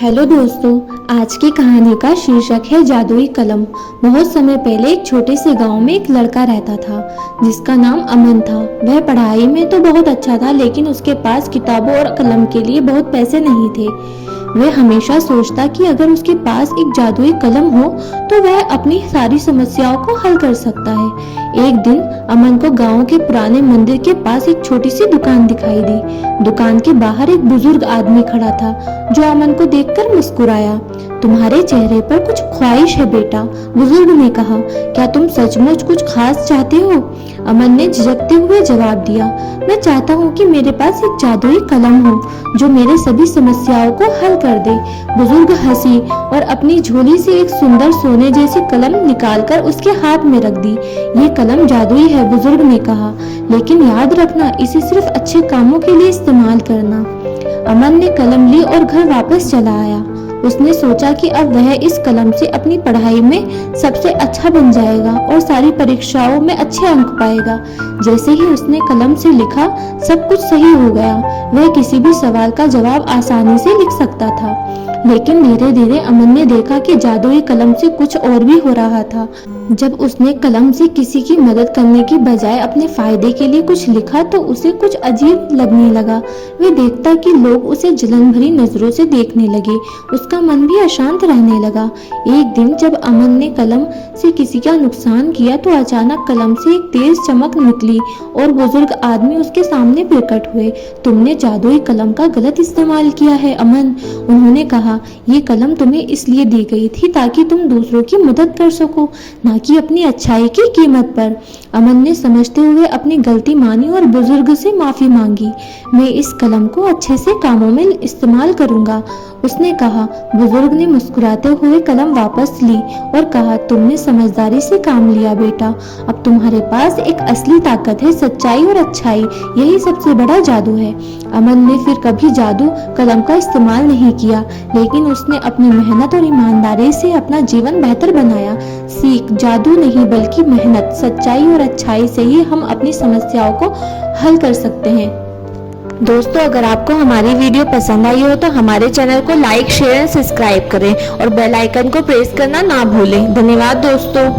Hello दोस्तों, आज की कहानी का शीर्षक है जादुई कलम। बहुत समय पहले एक छोटे से गांव में एक लड़का रहता था जिसका नाम अमन था। वह पढ़ाई में तो बहुत अच्छा था, लेकिन उसके पास किताबों और कलम के लिए बहुत पैसे नहीं थे। वह हमेशा सोचता कि अगर उसके पास एक जादुई कलम हो तो वह अपनी सारी समस्याओं को हल कर सकता है। एक दिन अमन को गांव के पुराने मंदिर के पास एक छोटी सी दुकान दिखाई दी। दुकान के बाहर एक बुजुर्ग आदमी खड़ा था जो अमन को देखकर मुस्कुराया। तुम्हारे चेहरे पर कुछ ख्वाहिश है बेटा, बुजुर्ग ने कहा। क्या तुम सचमुच कुछ खास चाहते हो? अमन ने झिझकते हुए जवाब दिया, मैं चाहता हूँ कि मेरे पास एक जादुई कलम हो जो मेरे सभी समस्याओं को हल कर दे। बुजुर्ग हंसी और अपनी झोली से एक सुंदर सोने जैसी कलम निकालकर उसके हाथ में रख दी। ये कलम जादुई है, बुजुर्ग ने कहा, लेकिन याद रखना इसे सिर्फ अच्छे कामों के लिए इस्तेमाल करना। अमन ने कलम ली और घर वापस चला आया। उसने सोचा कि अब वह इस कलम से अपनी पढ़ाई में सबसे अच्छा बन जाएगा और सारी परीक्षाओं में अच्छे अंक पाएगा। जैसे ही उसने कलम से लिखा, सब कुछ सही हो गया। वह किसी भी सवाल का जवाब आसानी से लिख सकता था। लेकिन धीरे धीरे अमन ने देखा कि जादुई कलम से कुछ और भी हो रहा था। जब उसने कलम से किसी की मदद करने की बजाय अपने फायदे के लिए कुछ लिखा तो उसे कुछ अजीब लगने लगा। वह देखता कि लोग उसे जलन भरी नजरों से देखने लगे। उसका मन भी अशांत रहने लगा। एक दिन जब अमन ने कलम से किसी का नुकसान किया तो अचानक कलम से एक तेज चमक निकली और बुजुर्ग आदमी उसके सामने प्रकट हुए। तुमने जादुई कलम का गलत इस्तेमाल किया है अमन, उन्होंने कहा। ये कलम तुम्हें इसलिए दी गई थी ताकि तुम दूसरों की मदद कर सको, ना कि अपनी अच्छाई की कीमत पर। अमन ने समझते हुए अपनी गलती मानी और बुजुर्ग से माफी मांगी। मैं इस कलम को अच्छे से कामों में इस्तेमाल करूंगा, उसने कहा। बुजुर्ग ने मुस्कुराते हुए कलम वापस ली और कहा, तुमने समझदारी से काम लिया बेटा। अब तुम्हारे पास एक असली ताकत है, सच्चाई और अच्छाई, यही सबसे बड़ा जादू है। अमन ने फिर कभी जादू कलम का इस्तेमाल नहीं किया, लेकिन उसने अपनी मेहनत और ईमानदारी से अपना जीवन बेहतर बनाया। सीख, जादू नहीं बल्कि मेहनत, सच्चाई और अच्छाई से ही हम अपनी समस्याओं को हल कर सकते हैं। दोस्तों, अगर आपको हमारी वीडियो पसंद आई हो तो हमारे चैनल को लाइक, शेयर और सब्सक्राइब करें और बेल आइकन को प्रेस करना ना भूलें। धन्यवाद दोस्तों।